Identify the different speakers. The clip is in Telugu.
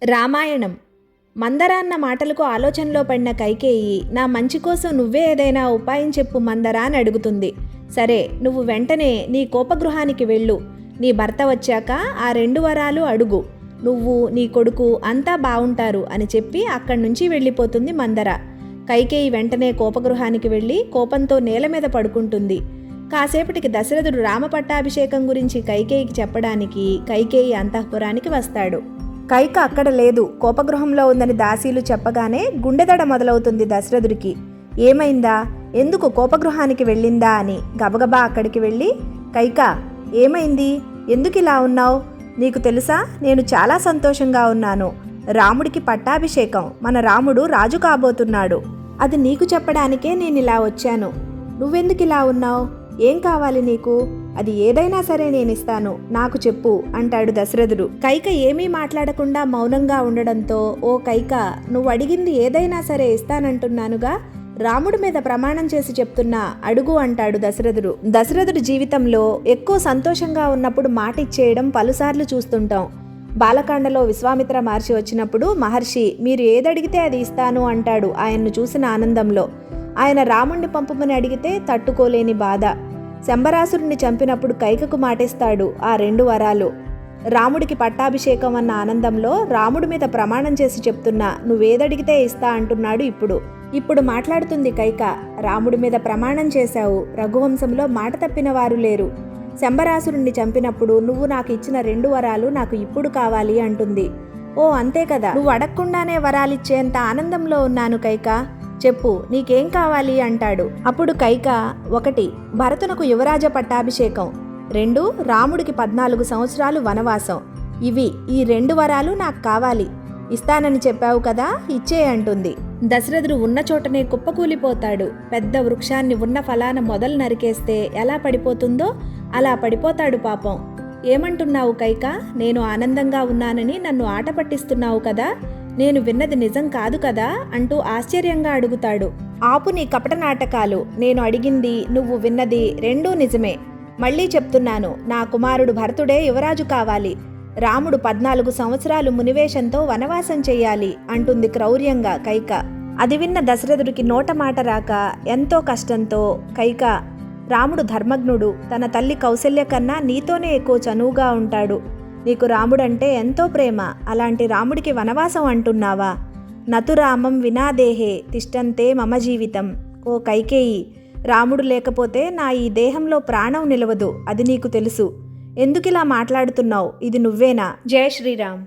Speaker 1: రామాయణం. మందర అన్న మాటలకు ఆలోచనలో పడిన కైకేయి, నా మంచి కోసం నువ్వే ఏదైనా ఉపాయం చెప్పు మందర అని అడుగుతుంది. సరే, నువ్వు వెంటనే నీ కోపగృహానికి వెళ్ళు. నీ భర్త వచ్చాక ఆ 2 వరాలు అడుగు. నువ్వు నీ కొడుకు అంతా బావుంటారు అని చెప్పి అక్కడి నుంచి వెళ్ళిపోతుంది మందర. కైకేయి వెంటనే కోపగృహానికి వెళ్ళి కోపంతో నేల మీద పడుకుంటుంది. కాసేపటికి దశరథుడు రామపట్టాభిషేకం గురించి కైకేయికి చెప్పడానికి కైకేయి అంతఃపురానికి వస్తాడు. కైక అక్కడ లేదు, కోపగృహంలో ఉందని దాసీలు చెప్పగానే గుండెదడ మొదలవుతుంది దశరథుడికి. ఏమైందా, ఎందుకు కోపగృహానికి వెళ్ళిందా అని గబగబా అక్కడికి వెళ్ళి, కైక ఏమైంది, ఎందుకు ఇలా ఉన్నావు? నీకు తెలుసా, నేను చాలా సంతోషంగా ఉన్నాను. రాముడికి పట్టాభిషేకం, మన రాముడు రాజు కాబోతున్నాడు. అది నీకు చెప్పడానికే నేను ఇలా వచ్చాను. నువ్వెందుకు ఇలా ఉన్నావు? ఏం కావాలి నీకు? అది ఏదైనా సరే నేనిస్తాను, నాకు చెప్పు అంటాడు దశరథుడు. కైక ఏమీ మాట్లాడకుండా మౌనంగా ఉండడంతో, ఓ కైక, నువ్వు అడిగింది ఏదైనా సరే ఇస్తానంటున్నానుగా, రాముడి మీద ప్రమాణం చేసి చెప్తున్నా, అడుగు అంటాడు దశరథుడు. దశరథుడి జీవితంలో ఎక్కువ సంతోషంగా ఉన్నప్పుడు మాట ఇచ్చేయడం పలుసార్లు చూస్తుంటాం. బాలకాండలో విశ్వామిత్ర మహర్షి వచ్చినప్పుడు మహర్షి మీరు ఏదడిగితే అది ఇస్తాను అంటాడు ఆయన్ను చూసిన ఆనందంలో. ఆయన రాముణ్ణి పంపమని అడిగితే తట్టుకోలేని బాధ. శంబరాసురుణ్ణి చంపినప్పుడు కైకకు మాటిస్తాడు ఆ 2 వరాలు. రాముడికి పట్టాభిషేకం అన్న ఆనందంలో రాముడి మీద ప్రమాణం చేసి చెప్తున్నా, నువ్వేదడిగితే ఇస్తా అంటున్నాడు ఇప్పుడు మాట్లాడుతుంది కైక. రాముడి మీద ప్రమాణం చేశావు, రఘువంశంలో మాట తప్పిన వారు లేరు. శంబరాసురుణ్ణి చంపినప్పుడు నువ్వు నాకు ఇచ్చిన 2 వరాలు నాకు ఇప్పుడు కావాలి అంటుంది. ఓ అంతే కదా, నువ్వు అడగకుండానే వరాలిచ్చేంత ఆనందంలో ఉన్నాను కైక, చెప్పు నీకేం కావాలి అంటాడు. అప్పుడు కైక, 1 భరతునకు యువరాజ పట్టాభిషేకం, 2 రాముడికి 14 సంవత్సరాలు వనవాసం. ఈ 2 వరాలు నాకు కావాలి. ఇస్తానని చెప్పావు కదా, ఇచ్చే అంటుంది. దశరథుడు ఉన్న చోటనే కుప్పకూలిపోతాడు. పెద్ద వృక్షాన్ని ఉన్న ఫలాన మొదలు నరికేస్తే ఎలా పడిపోతుందో అలా పడిపోతాడు పాపం. ఏమంటున్నావు కైక, నేను ఆనందంగా ఉన్నానని నన్ను ఆట పట్టిస్తున్నావు కదా, నేను విన్నది నిజం కాదు కదా అంటూ ఆశ్చర్యంగా అడుగుతాడు. ఆపు నీ కపట నాటకాలు, నేను అడిగింది నువ్వు విన్నది రెండూ నిజమే. మళ్ళీ చెప్తున్నాను, నా కుమారుడు భరతుడే యువరాజు కావాలి. రాముడు 14 సంవత్సరాలు మునివేషంతో వనవాసం చెయ్యాలి అంటుంది క్రౌర్యంగా కైక. అది విన్న దశరథుడికి నోట మాట రాక ఎంతో కష్టంతో, కైక, రాముడు ధర్మజ్ఞుడు, తన తల్లి కౌసల్య కన్నా నీతోనే ఎక్కువ చనువుగా ఉంటాడు. నీకు రాముడంటే ఎంతో ప్రేమ, అలాంటి రాముడికి వనవాసం అంటున్నావా? నతు రామం వినాదేహే తిష్టంతే మమ జీవితం. ఓ కైకేయి, రాముడు లేకపోతే నా ఈ దేహంలో ప్రాణం నిలవదు, అది నీకు తెలుసు. ఎందుకిలా మాట్లాడుతున్నావు? ఇది నువ్వేనా? జై శ్రీరామ్.